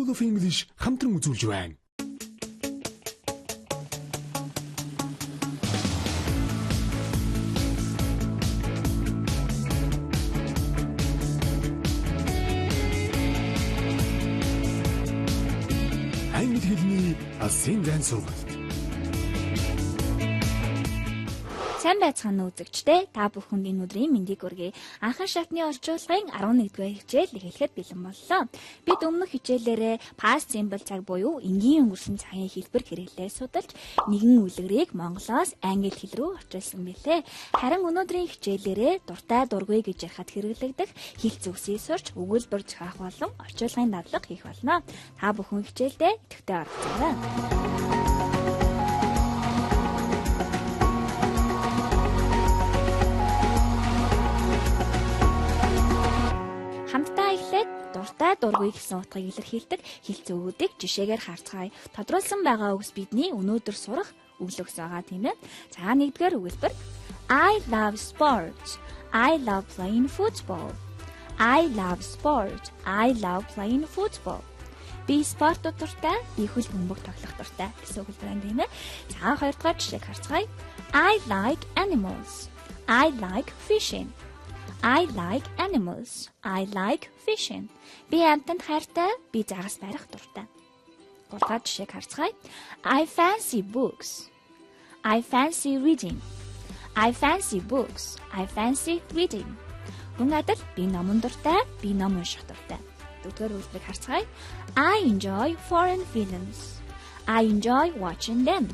School of English хамтран үзүүлж байна. Англи хэлний алсын зан сургалт. Сайн байцгаана уу үзэгчдээ. Та бүхэнд энэ өдрийн мэндийг хүргэе. Анхан шатны орчуулгын 11-р хичээл эхлэхэд бэлэн боллоо. Бид өмнөх хичээлээрээ past simple цаг буюу энгийн өнгөрсөн цагийн хэлбэр хэрэглээ судалж нэгэн үлгэрийг монголоос англи хэл рүү орчуулсан билээ. Харин өнөөдрийн хичээлээрээ дуртай дургүй гэж ярихад хэрэглэгдэх хэл зүгсийг сурч өгүүлбэр зохиох болон орчуулгын дадлага хийх болно. Та бүхэн хичээлдээ идэвхтэй оролцоорой. Хамтдаа эхлээд дуртай дургүй гэсэн утгыг илэрхийлдэг хэлцөөгүүдийг жишээгээр харцгаая. Тодруулсан байгаа үгс бидний өнөөдөр сурах үглэгс байгаа тийм ээ. За нэгдүгээр өгүүлбэр I love sports. I love playing football. I love sports. I love playing football. Би спорт дуртай, би хөл бөмбөг тоглох дуртай гэсэн өгүүлбэр байна тийм ээ. За хоёрдугаар жишээг харцгаая. I like animals. I like fishing. I like animals. I like fishing. Би амтанд хайртай, би загас барих дуртай. Гуравдугаар жишээг харцгаая. I fancy books. I fancy reading. I fancy books. I fancy reading. Хүн адил би номон дуртай, би ном унших дуртай. Дөрөвдүгээр үйлдэлийг харцгаая. I enjoy foreign films. I enjoy watching them.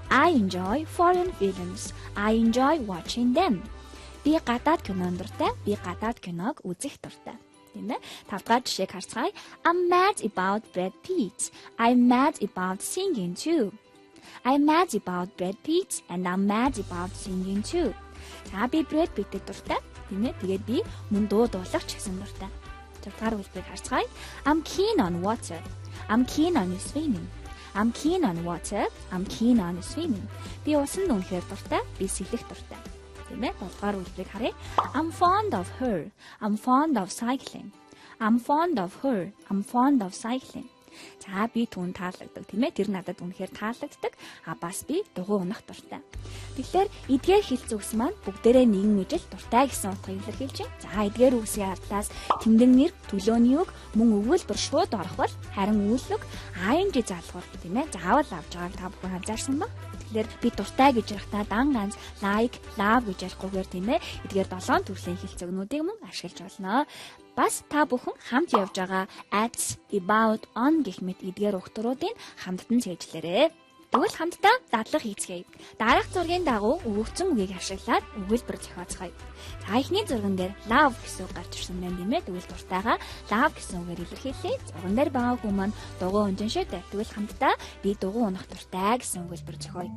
I enjoy foreign films. I enjoy watching them. Би гадаад кинонд дуртай, би гадаад киног үзэх дуртай. Тийм ээ. Тавдугаар жишээг харцгаая. I'm mad about Brad Pitt. I'm mad about singing too. I'm mad about Brad Pitt and I'm mad about singing too. За би Brad Pitt-тэй дуртай. Тийм ээ. Тэгээд би мөн дуу дуулах ч гэсэн дуртай. Тавдугаар үйлдэлийг харцгаая. I'm keen on water. I'm keen on swimming. I'm keen on water. I'm keen on swimming. Би усанд үнэхээр дуртай, би сэлэх дуртай. Тийм ээ. Долдугаар үйлдэлийг харъя. I'm fond of her. I'm fond of cycling. I'm fond of her. I'm fond of cycling. За би түүнд таалагддаг тийм ээ. Тэр надад үнэхээр таалагддаг. Бас би дугуй унах дуртай. Тэгэхээр эдгээр хэл зүгс маань бүгдээрээ нэгэн ижил дуртай гэсэн утгыг илэрхийлж байна. За эдгээр үгсийн ардлаас тэмдэг нэр, төлөөний үг, мөн өгүүлбэр шууд орох бол харин үйлэг ing залгуур тийм ээ. Заавал авч байгааг та бүхэн анзаарсан ба. Тэгэхээр би дуртай гэж ярихдаа дан ганц like, love гэж ярихгүйгээр тийм ээ. Эдгээр 7 төрлийн хэлцээгнүүдийг мөн ашиглаж болно. Бас та бүхэн хамт явж байгаа at, about, on гэх мэт эдгээр өгтөрүүдийн хамттан цээжлээрэй. Тэгвэл хамтдаа дадлага хийцгээе. Дараах зургийн дагуу өгөгдсөн үгийг ашиглаад өгүүлбэр зохиоцгоё. За эхний зурган дээр love гэсэн үг гарч ирсэн байна тийм ээ. Тэгвэл дуртайгаа love гэсэн үгээр илэрхийлье. Зурган дээр байгаа хүн маань дугуй унжин шүү дээ. Тэгвэл хамтдаа би дугуй унах дуртай гэсэн өгүүлбэр зохиоё.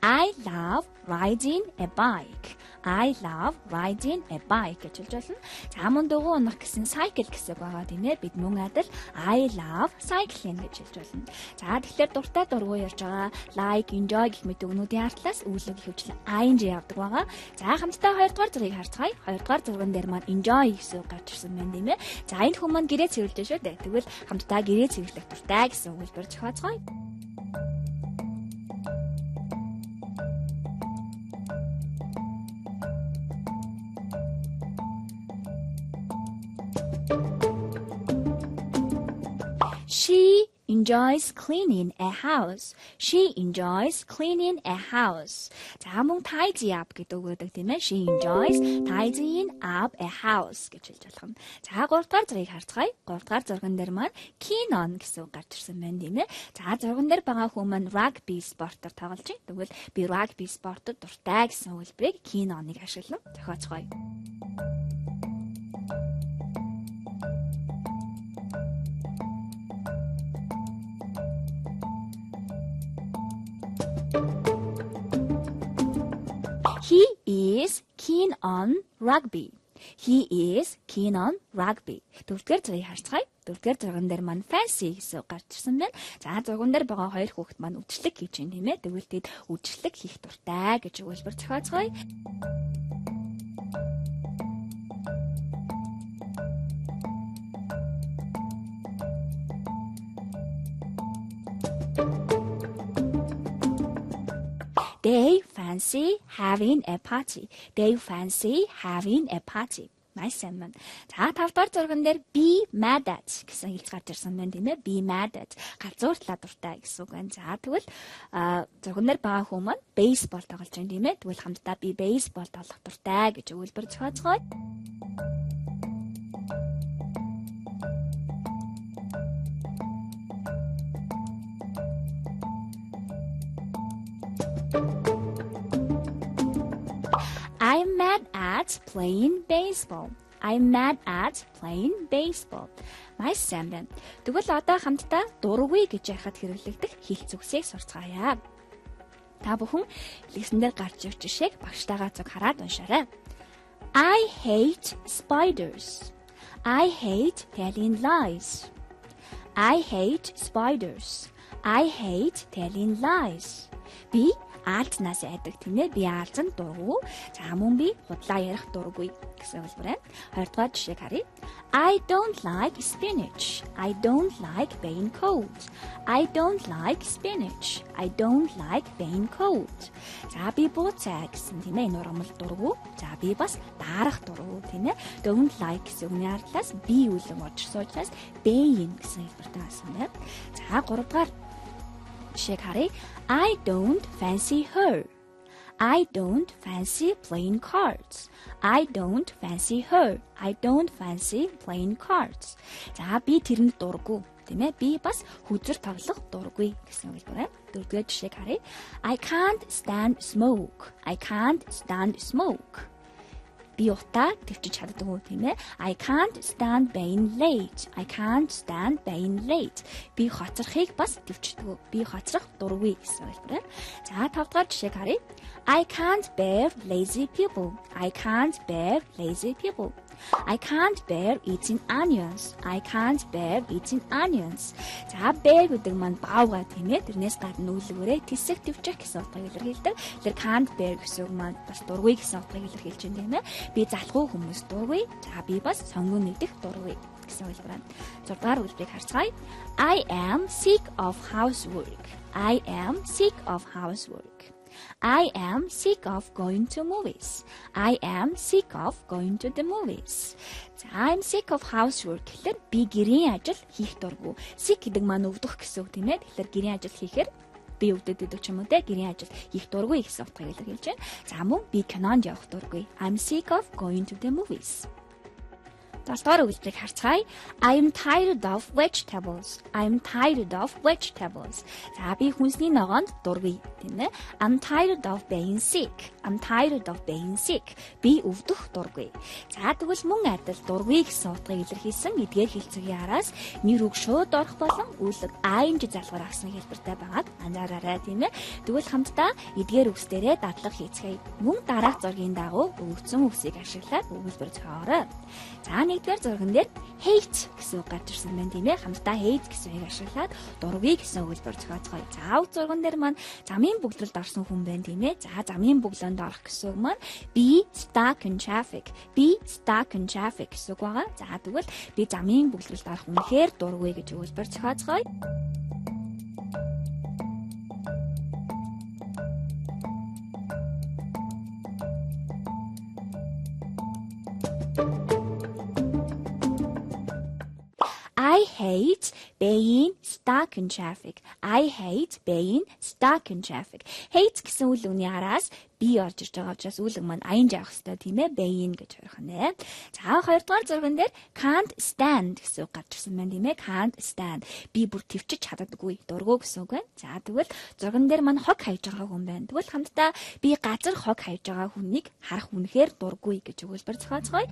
I love riding a bike. I love riding a bike гэж хэлж болно. За мөн дугуй унах гэсэн cycle гэсэн байгаа тийм ээ. Бид мөн адил I love cycling гэж хэлж болно. За тэгэхээр дуртай дургүй ярьж байгаа like, enjoy гэх мэт үгнүүдийн артлаас үйлэг хөвчлэн ing явдаг байгаа. За хамтдаа 2 дугаар зургийг харцгаая. 2 дугаар зурган дээр маань enjoy гэсэн үг гарч ирсэн байна тийм ээ. За энэ хүмүүс маань гэрээ цэвэрлэж шүү дээ. Тэгвэл хамтдаа гэрээ цэвэрлэх дуртай гэсэн өгүүлбэр зохиоцгоё. She enjoys cleaning a house. She enjoys cleaning a house. За мөн tidy up гэдэг үг өгдөг тийм ээ. She enjoys tidying up a house гэж хэлж болох юм. За 3 дугаар зургийг харцгаая. 3 дугаар зурган дээр маань keen on гэсэн үг гарч ирсэн байна тийм ээ. За зурган дээр байгаа хүн маань rugby спортоор тоглож байна. Тэгвэл би rugby спортод дуртай гэсэн үйлбэрийг keen on-ыг ашиглан зохиоцгоё. He is keen on rugby. He is keen on rugby. Дөрөвдүгээр зургийг харцгаая. Дөрөвдүгээр зурган дээр маань fancy гэсэн үг гарч ирсэн байна. За зурган дээр байгаа хоёр хүүхэд маань үдшилэг хийж байна тийм ээ. Тэгвэл тэд үдшилэг хийх дуртай гэж өгүүлбэр зохиоцгоё. They fancy having a party. They fancy having a party. Nice and за 5 дахь зурган дээр be mad at гэсэн хэлж гарч ирсэн байна тийм ээ. Be mad at галзууртлаа дуртай гэсэн үг байна. За тэгвэл зурган дээр байгаа хүмүүс маань baseball тоглож байна тийм ээ. Тэгвэл хамтдаа би baseball тоглох дуртай гэж өгүүлбэр зохиоцгоё. I'm mad at playing baseball. I'm mad at playing baseball. Nice sentence. Тэгвэл одоо хамтдаа дургүй гэж яхад хэрэглэгдэх хэлц үгсийг сурцгаая. Та бүхэн лексн дээр гарч ирж жишээг багштайгаа зөв хараад уншаарай. I hate spiders. I hate telling lies. I hate spiders. I hate telling lies. Би аалзнаас айдаг тийм ээ. Би аалзан дургу. За мөн би худлаа ярих дургүй гэсэн үг байна. Хоёрдугаар жишээг харъя. I don't like spinach. I don't like being cold. I don't like spinach. I don't like being cold. За би бууцаа гэсэн тийм ээ. Энэ урамл дургу. За би бас даарах дургу тийм ээ. Don't like гэсэн үгний ардлаас би үлэн орж суужлаас being гэсэн хэлбэртэй байсан байна. За гуравдугаар жишээг харъя. I don't fancy her. I don't fancy playing cards. I don't fancy her. I don't fancy playing cards. За би тэрэнд дурггүй тийм ээ. Би бас хүзэр тоглох дургүй гэсэн үг байна. Дөрөвдүгээр жишээг харъя. I can't stand smoke. I can't stand smoke. Би утаа төвчж чаддаггүй тийм ээ. I can't stand being late. I can't stand being late. Би хоцрохыг бас төвчдөггүй. Би хоцрох дургүй гэсэн үг байна. За 5 дахь жишээг харъя. I can't bear lazy people. I can't bear lazy people. I can't bear eating onions. I can't bear eating onions. За bear гэдэг маань баавга тийм ээ. Тэрнээс гадна үлгээрээ тэсэг төвчих гэсэн утгыг илэрхийлдэг. Тэр can't bear гэсэн үг маань бас дургүй гэсэн утгыг илэрхийлж байна тийм ээ. Би залхуу хүмүүс дургүй. За би бас сонгон нэгдэх дургүй гэсэн үг байна. 6 дахь үлбэрийг харцгаая. I am sick of housework. I am sick of housework. I am sick of going to movies. I am sick of going to the movies. I'm sick of housework гэхэлэр би гэрийн ажил хийх дургүй. Sick гэдэг маань өвдөх гэсэн үг тийм ээ. Тэгэхээр гэрийн ажил хийхээр би өвдөдөг ч юм уу те гэрийн ажил хийх дургүй гэсэн утгыг илэрхийлж байна. За мөн би кинонд явах дургүй. I'm sick of going to the movies. Дасгаар үлбэрийг харцгаая. I'm tired of vegetables. I'm tired of vegetables. За би хүнсний ногоонд дургүй тийм ээ. I'm tired of being sick. I'm tired of being sick. Би өвдөх дургүй. За тэгвэл мөн адил дургүй гэсэн утгыг илэрхийлсэн эдгээр хэлцээгийн араас нэр үг шууд орох болон үйлэг ing залгуур авсан хэлбэртэй байгааг анзаараарай тийм ээ. Тэгвэл хамтдаа эдгээр үгсдэрээ дадлага хийцгээе. Мөн дараах зургийн дагуу өгөгдсөн үгсийг ашиглаад өгүүлбэр зохиогоорой. За нэгдүгээр зурган дээр hate гэсэн үг гарч ирсэн байна тийм ээ. Хамтдаа hate гэсэн үгийг ашиглаад дургүй гэсэн өгүүлбэр зохиоцгоё. За авд зурган дээр маань замын бөглөлд орсон хүн байна тийм ээ. За замын бөглөөнд орох гэсэн үг маань be stuck in traffic. Be stuck in traffic гэсэн үг байгаа. За тэгвэл би замын бөглөлд орох үнэхээр дургүй гэж өгүүлбэр зохиоцгоё. I hate being stuck in traffic. I hate being stuck in traffic. Hate гэсэн үйл үгний араас би орж ирж байгаа учраас үйл үг маань ing авах хэрэгтэй тийм ээ. Being гэж ярих нэ. За хоёрдугаар зурган дээр can't stand гэсэн үг гарч ирсэн байна тийм ээ. Can't stand. Би бүр төвчж чаддаггүй, дургүй гэсэн үг байна. За тэгвэл зурган дээр маань хог хайж байгаа хүн байна. Тэгвэл хамтдаа би газар хог хайж байгаа хүнийг харах үнэхээр дургүй гэж өгүүлбэр зохиоцгоё.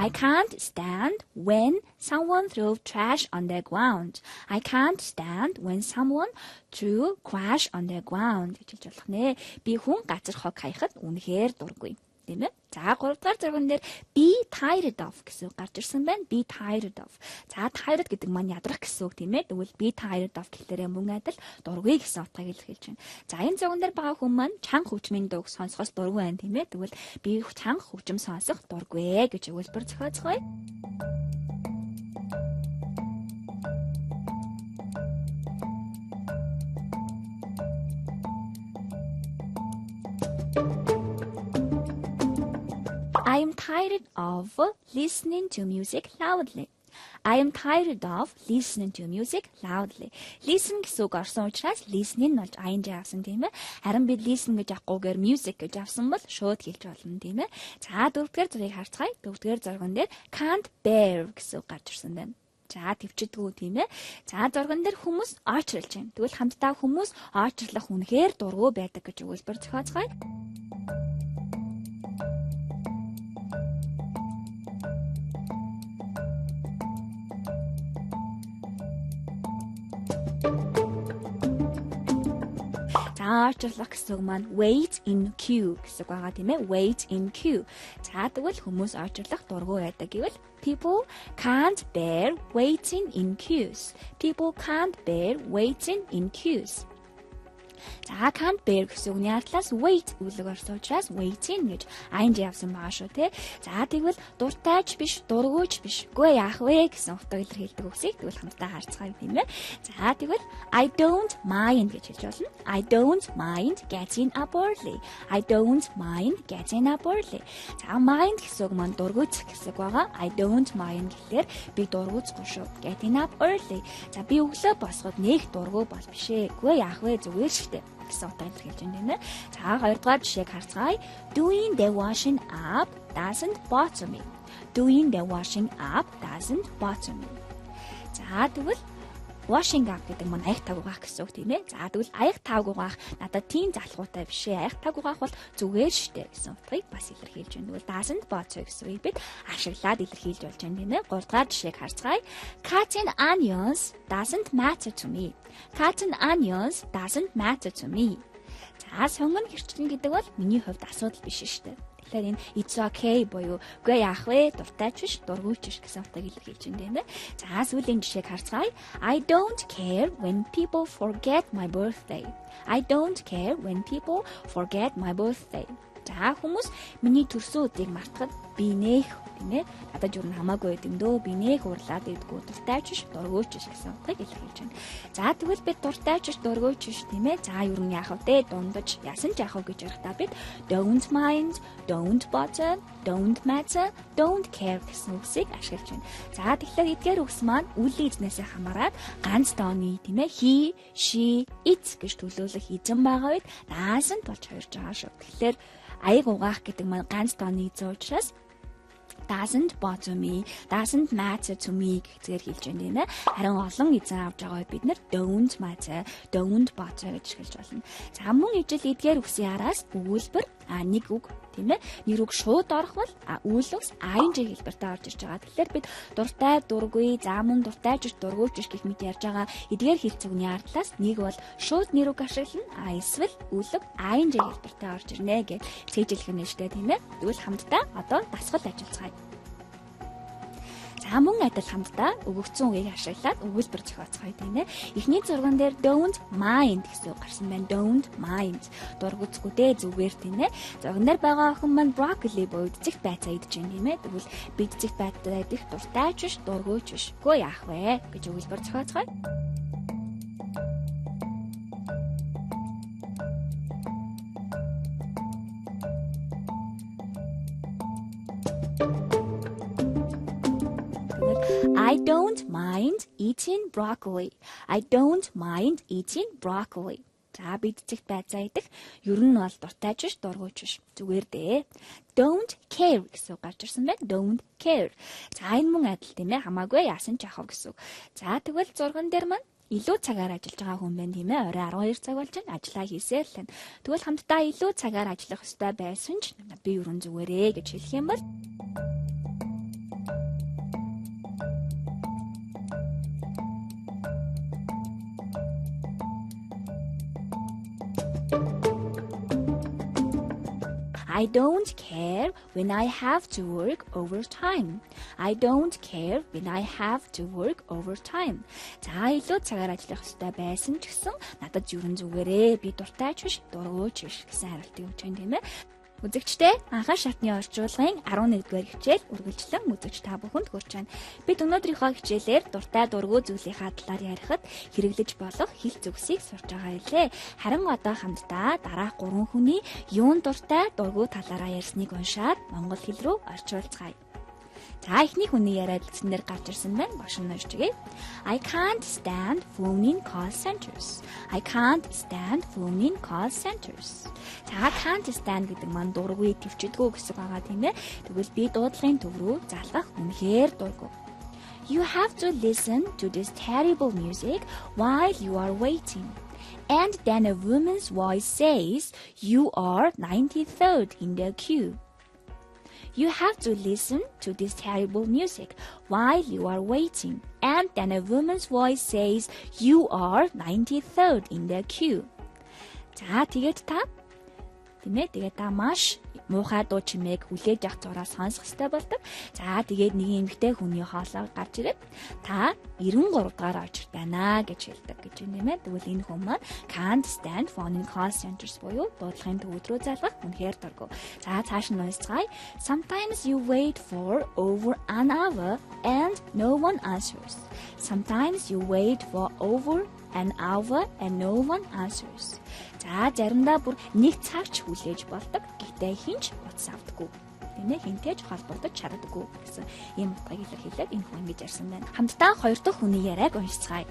I can't stand when Someone threw trash on the ground. I can't stand when someone threw trash on the ground гэж хэлж болох нэ. Би хүн газар хог хаяхад үнэхээр дургүй. Тийм ээ. За 3 дахь зэрэгэн дээр be tired of гэсэн үг гарч ирсэн байна. Be tired of. За tired гэдэг маань ядрах гэсэн үг тийм ээ. Тэгвэл be tired of гэхлээрээ мөн адил дургүй гэсэн утгыг илэрхийлж байна. За энэ зурган дээр байгаа хүн маань чанга хөгжмийн дууг сонсохоос дургүй байна тийм ээ. Тэгвэл би чанга хөгжим сонсох дургүй гэж өгүүлбэр зохиоцгоё. I am tired of listening to music loudly. I am tired of listening to music loudly. Listen гэсэн үг орсон учраас listening нь болж ing авсан тийм ээ. Харин бид listen гэж авахгүйгээр music гэж авсан бол шууд хэлж болно тийм ээ. За дөрөвдүгээр зургийг харцгаая. Дөрөвдүгээр зурган дээр can't bear гэсэн үг гарч ирсэн байна. За төвчдгүү тийм ээ. За зурган дээр хүмүүс очрлж байна. Тэгвэл хамтдаа хүмүүс очрлох үнэхээр дургүй байдаг гэж өгүүлбэр зохиоцгоё. Очрлох гэсэн үг маань wait in queue гэсэн үг байгаа тийм ээ. Wait in queue. За тэгвэл хүмүүс очрлох дургүй байдаг гэвэл people can't bear waiting in queues. People can't bear waiting in queues. За can't bear гэсэн үгний ардлаас wait үлэг орсон учраас waiting гэж ing явсан байгаа шүү тий. За тэгвэл дуртайч биш, дургүйч биш. Үгүй яах вэ гэсэн утгаар илэрхийлдэг үгсийг тэгвэл хамтдаа харцгаая тийм ээ. За тэгвэл I don't mind гэж хэлж болно. I don't mind getting up early. I don't mind getting up early. За mind гэсэн үг маань дургүйцэх гэсэн үг байгаа. I don't mind гэхлээр би дургүйцэхгүй шүү. Getting up early. За би өглөө босоход нэг дургүй бол биш ээ. Үгүй яах вэ зүгээр шүү гэсэн утгаар илэрхийлж байна тийм ээ. За хоёрдугаар жишээг харцгаая. Doing the washing up doesn't bother me. Doing the washing up doesn't bother me. За тэгвэл washing up гэдэг маань аяг таг угаах гэсэн үг тийм ээ. За тэгвэл аяг таг угаах надад тийм залхуутай биш ээ. Аяг таг угаах бол зүгээр шттэ гэсэн утгыг бас илэрхийлж байна. Тэгвэл doesn't bother гэсэн үгийг бид ашиглаад илэрхийлж болж байна тийм ээ. 3 дахь жишээг харцгаая. Cutting onions doesn't matter to me. Cutting onions doesn't matter to me. За сонгон хэрчлэн гэдэг бол миний хувьд асуудал биш шттэ. Тэгэхээр энэ it's okay буюу үгүй яах вэ? Дуртайч биш, дургүйч биш гэсэн утгыг илэрхийлж байна тийм ээ. За сүүлийн жишээг харцгаая. I don't care when people forget my birthday. I don't care when people forget my birthday. За хүмүүс миний төрсөн өдрийг мартахад би нэх тийм ээ. Надад юу н хамаагүй байд юм дөө. Би нэх уурлаад идэггүй дуртайч биш, дургүйч биш гэсэн утгыг илэрхийлж байна. За тэгвэл бид дуртайч биш, дургүйч биш тийм ээ. За юу н яах вэ? Дундаж ясан ч яах вэ гэж ярихдаа бид don't mind, don't bother, don't matter, don't care гэсэн үгсийг ашиглаж байна. За тэгэхээр эдгээр үгс маань үлийн эзнээсээ хамаарат ганц тооны тийм ээ he, she, it гэж төлөөлөх эзэн байгаа үед doesn't болж хоёрж байгаа шүү. Тэгэхээр аяг угаах гэдэг маань ганц тооны эзэн учраас doesn't bother me, doesn't matter to me гэхээр хэлж байна тийм ээ. Харин олон эзэн авч байгаа үед бид нэр don't matter, don't bother гэж хэлж болно. За мөн ижил эдгээр үгсийн араас өгүүлбэр нэг үг тийм ээ. Нэр үг шууд орох бол үйл үгс ing хэлбэртэй орж ирж байгаа. Тэгэхээр бид дуртай, дургүй, за мөн дуртай ч дургүйч гэх мэт ярьж байгаа эдгээр хэлцүүгний ардлаас нэг бол шууд нэр үг ашиглана, эсвэл үйл үг ing хэлбэртэй орж ирнэ гэж цээжлэх нь шүү дээ тийм ээ. Тэгвэл хамтдаа одоо дасгал ажиллацгаая. За мөн адил хамтдаа өгөгдсөн үгийг ашиглаад өгүүлбэр зохиоцгоё тийм ээ. Эхний зурган дээр don't mind гэсэн үг гарсан байна. Don't mind. Дургуцгүй дээ зүгээр тийм ээ. Зурган дээр байгаа охин маань broccoli буюу цэцэгт байцаа идэж байна тийм ээ. Тэгвэл бид цэцэгт байцаа идэх дуртай ч биш, дургүйч биш. Үгүй яах вэ гэж өгүүлбэр зохиоцгоё. I don't mind eating broccoli. I don't mind eating broccoli. За бид цэгт байцаа идэх ер нь бол дуртай ч биш, дургүйч биш. Зүгээр дээ. Don't care гэсэн үг гарч ирсэн байна. Don't care. За энэ мөн адил тийм ээ. Хамаагүй яасан ч яхав гэсэн үг. За тэгвэл зурган дээр маань илүү цагаар ажиллаж байгаа хүн байна тийм ээ. Орой 12 цаг болж байна. Ажлаа хийсээр л байна. Тэгвэл хамтдаа илүү цагаар ажиллах ёстой байсан ч би ерөн зүгээрээ гэж хэлэх юм бол I don't care when I have to work overtime. I don't care when I have to work overtime. За илүү цагаар ажиллах хэрэгтэй байсан ч гэсэн надад ерөн зүгээрээ би дуртай ч биш, дургуйч биш гэсэн хариултыг өгч байна тийм ээ. Үзэгчдээ анхаа шатны орчуулгын 11-р хичээл үргэлжлэн үзэгч та бүхэнд хүрч байна. Бид өнөөдрийнхөө хичээлээр дуртай дургүй зүйлийнхаа талаар ярихад хэрэглэж болох хэл зүгсийг сурч байгаа илээ. Харин одоо хамтдаа дараах 3 хүний юун дуртай дургүй талаараа ярьсныг уншаад монгол хэл рүү орчуулцгаая. За эхний хүний яриад эцнэр гарч ирсэн байна. Бошин уншчихъя. I can't stand phone-in call centers. I can't stand phone-in call centers. За can't stand гэдэг маань дургүй төвчдгөө гэсэн байгаа тийм ээ. Тэгвэл би дуудлагын төв рүү залгах үнэхээр дургүй. You have to listen to this terrible music while you are waiting. And then a woman's voice says, you are 93rd in the queue. You have to listen to this terrible music while you are waiting. And then a woman's voice says, you are 93rd in the queue. За тэгээд та тэгээд та маш муухай дуу чимээг хүлээж авах зураа сонсох хэрэгтэй болдог. За тэгээд нэг эмэгтэй хүний хоолой гарч ирээд та 93 дугаар очиж байна гэж хэлдэг гэж юм нэмээ. Тэгвэл энэ хүн маань can't stand phone-in call centers буюу дуудлагын төвд рүү залгах үнэхээр дургүй. За цааш нь уншицгаая. Sometimes you wait for over an hour and no one answers. Sometimes you wait for over an hour and no one answers. За заримдаа бүр нэг цаг ч хүлээж болдог. Гэхдээ хинч утас авдаггүй. Тэнэ хинтэж холбогдож чаддаггүй гэсэн ийм утгыг илэрхийлээд энэ хүн ингэж ярьсан байна. Хамтдаа хоёр дахь хүний яриаг уншицгаая.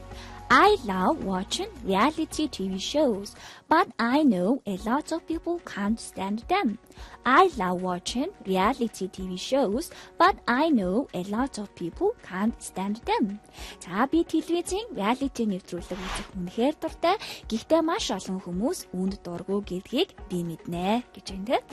I love watching reality TV shows, but I know a lot of people can't stand them. I love watching reality TV shows, but I know a lot of people can't stand them. За би телевизийн reality нэвтрүүлэг үзэх үнэхээр дуртай. Гэхдээ маш олон хүмүүс үүнд дургүй гэдгийг би мэднэ гэж байна.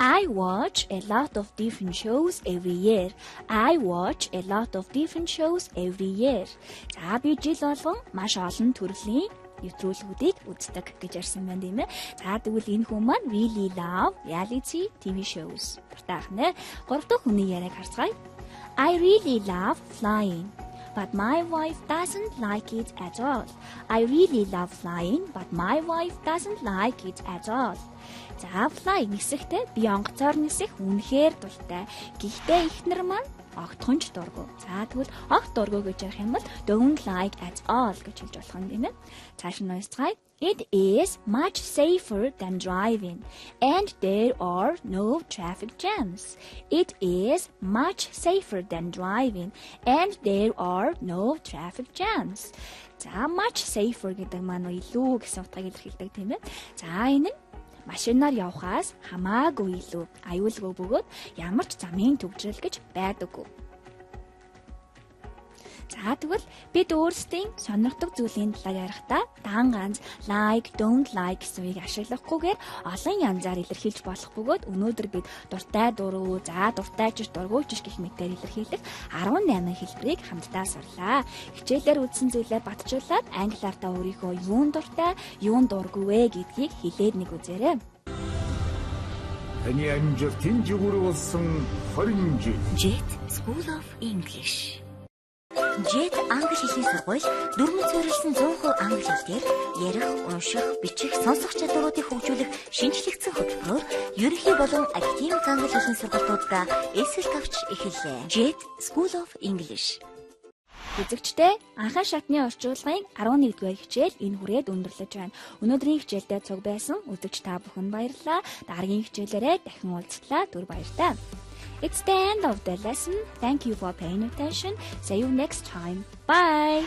I watch a lot of different shows every year. I watch a lot of different shows every year. За би жил болгон маш олон төрлийн нэвтрүүлгүүдийг үздэг гэж ярьсан байна тийм ээ. За тэгвэл энэ хүн маань really love reality TV shows. Гуртаах нэ. Гурав дахь хүний яриаг харцгаая. I really love flying. But my wife doesn't like it at all. I really love flying, but my wife doesn't like it at all. За fly нисэхдээ би онгоцоор нисэх үнэхээр дуртай. Гэхдээ эхнэр маань огтхонч дургүй. За тэгвэл огт дургүй гэж ярих юм бол don't like at all гэж хэлж болох юм тийм ээ. Цааш нь уншицгаая. It is much safer than driving, and there are no traffic jams. It is much safer than driving, and there are no traffic jams. За much safer гэдэг маань илүү гэсэн утгыг илэрхийлдэг тийм ээ. За энэ нь машинаар явхаас хамаагүй илүү аюулгүй бөгөөд ямар ч замын төвжрэл гэж байдаггүй. За тэгвэл бид өөрсдийн сонирхдаг зүйлийн талаар ярихдаа дан ганц like, don't like гэсэн үгийг ашиглахгүйгээр олон янзаар илэрхийлж болох бөгөөд өнөөдөр бид дуртай дургүй, за дуртай ч дургүй ч гэх мэтээр илэрхийлэх 18 хэлбэрийг хамтдаа сурлаа. Хичээлээр үзсэн зүйлээ батжуулаад англиар та өөрийнхөө юун дуртай, юун дургүй вэ гэдгийг хэлээд нэг үзээрэй. Таны амжилтын жигүүр болсон 20 жил. Jet School of English. Jet англи хэлний сургууль дөрмөц суурилсан 100% англи хэлээр ярих, унших, бичих, сонсох чадваруудыг хөгжүүлэх шинжлэгдсэн хөтөлбөрөөр ерөнхий болон академик англи хэлний сургалтуудаа эсрэг тавьж эхэллээ. Jet School of English. Үзэгчдээ анхаа шатны орчуулгын 11-р хичээл энэ хүрээд өндөрлөж байна. Өнөөдрийн хичээлдээ цуг байсан үзэгч та бүхэнд баярлалаа. Дараагийн хичээлээрээ дахин уулзлаа. Түр баярлалаа. It's the end of the lesson. Thank you for paying attention. See you next time. Bye.